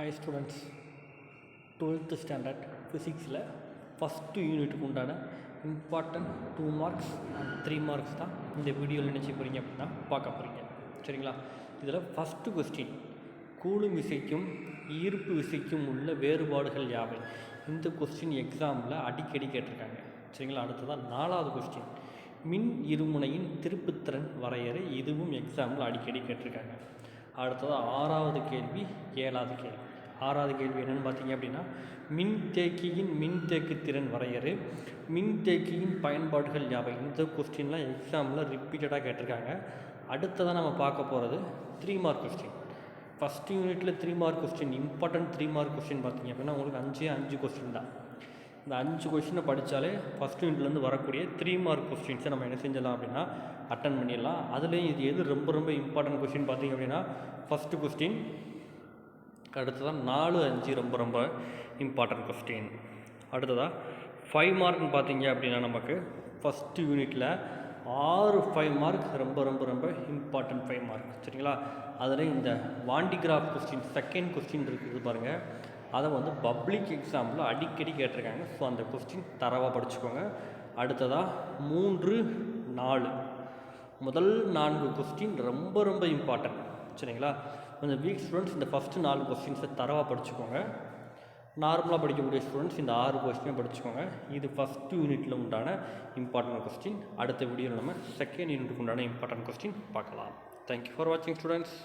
Hi students, 12th standard ஃபிசிக்ஸில் first யூனிட்டுக்கு உண்டான இம்பார்ட்டன்ட் 2 மார்க்ஸ் அண்ட் 3 மார்க்ஸ் தான் இந்த வீடியோவில் நினச்சி போகிறீங்க அப்படின்னா பார்க்க போகிறீங்க. சரிங்களா? இதில் ஃபஸ்ட்டு கொஸ்டின், கூலும் விசைக்கும் ஈர்ப்பு விசைக்கும் உள்ள வேறுபாடுகள் யாவை? இந்த கொஸ்டின் எக்ஸாமில் அடிக்கடி கேட்டிருக்காங்க. சரிங்களா? அடுத்ததான் 4வது கொஸ்டின், மின் இருமுனையின் திருப்புத்திறன் வரையறை. இதுவும் எக்ஸாமில் அடிக்கடி கேட்டிருக்காங்க. அடுத்ததாக 6வது கேள்வி, 7வது கேள்வி. 6வது கேள்வி என்னென்னு பார்த்தீங்க அப்படின்னா, மின்தேக்கியின் மின்தேக்கு திறன் வரையறை, மின்தேக்கியின் பயன்பாடுகள் யாவை? இந்த கொஸ்டின்லாம் எக்ஸாமில் ரிப்பீட்டடாக கேட்டிருக்காங்க. அடுத்ததாக நம்ம பார்க்க போகிறது 3 மார்க் கொஸ்டின். ஃபஸ்ட் யூனிட்டில் 3 mark question, important 3 mark question பார்த்தீங்க அப்படின்னா உங்களுக்கு 5 கொஸ்டின் தான். இந்த 5 கொஸ்டினை படித்தாலே ஃபஸ்ட் யூனிட்லேருந்து வரக்கூடிய 3 மார்க் கொஸ்டின்ஸை நம்ம என்ன செஞ்சிடலாம் அப்படின்னா அட்டன் பண்ணிடலாம். அதுலேயும் இது எது ரொம்ப ரொம்ப இம்பார்ட்டன்ட் கொஸ்டின் பார்த்தீங்க அப்படின்னா ஃபஸ்ட்டு கொஸ்டின், அடுத்ததான் 4, 5 ரொம்ப ரொம்ப இம்பார்ட்டன்ட் கொஸ்டின். அடுத்ததாக 5 மார்க்னு பார்த்தீங்க அப்படின்னா நமக்கு ஃபஸ்ட்டு யூனிட்டில் 5 மார்க் ரொம்ப ரொம்ப ரொம்ப இம்பார்ட்டன்ட் 5 மார்க். சரிங்களா? அதில் இந்த வாண்டிகிராஃப் கொஸ்டின் செகண்ட் கொஸ்டின் இருக்குது பாருங்கள், அதை பப்ளிக் எக்ஸாமில் அடிக்கடி கேட்டிருக்காங்க. ஸோ அந்த கொஸ்டின் தரவாக படிச்சுக்கோங்க. அடுத்ததாக 3, 4 முதல் 4 கொஸ்டின் ரொம்ப ரொம்ப இம்பார்ட்டன்ட். சரிங்களா? கொஞ்சம் வீக் ஸ்டூடெண்ட்ஸ் இந்த ஃபஸ்ட்டு 4 கொஸ்டின்ஸை தரவாக படிச்சுக்கோங்க. நார்மலாக படிக்கக்கூடிய ஸ்டூடெண்ட்ஸ் இந்த 6 கொஸ்டினை படிச்சுக்கோங்க. இது ஃபஸ்ட்டு யூனிட்டில் உண்டான இம்பார்ட்டன்ட் கொஸ்டின். அடுத்த வீடியோவில் நம்ம செகண்ட் யூனிட்டுக்கு உண்டான இம்பார்ட்டன்ட் கொஸ்டின் பார்க்கலாம். தேங்க்யூ ஃபார் வாட்சிங் ஸ்டூடெண்ட்ஸ்.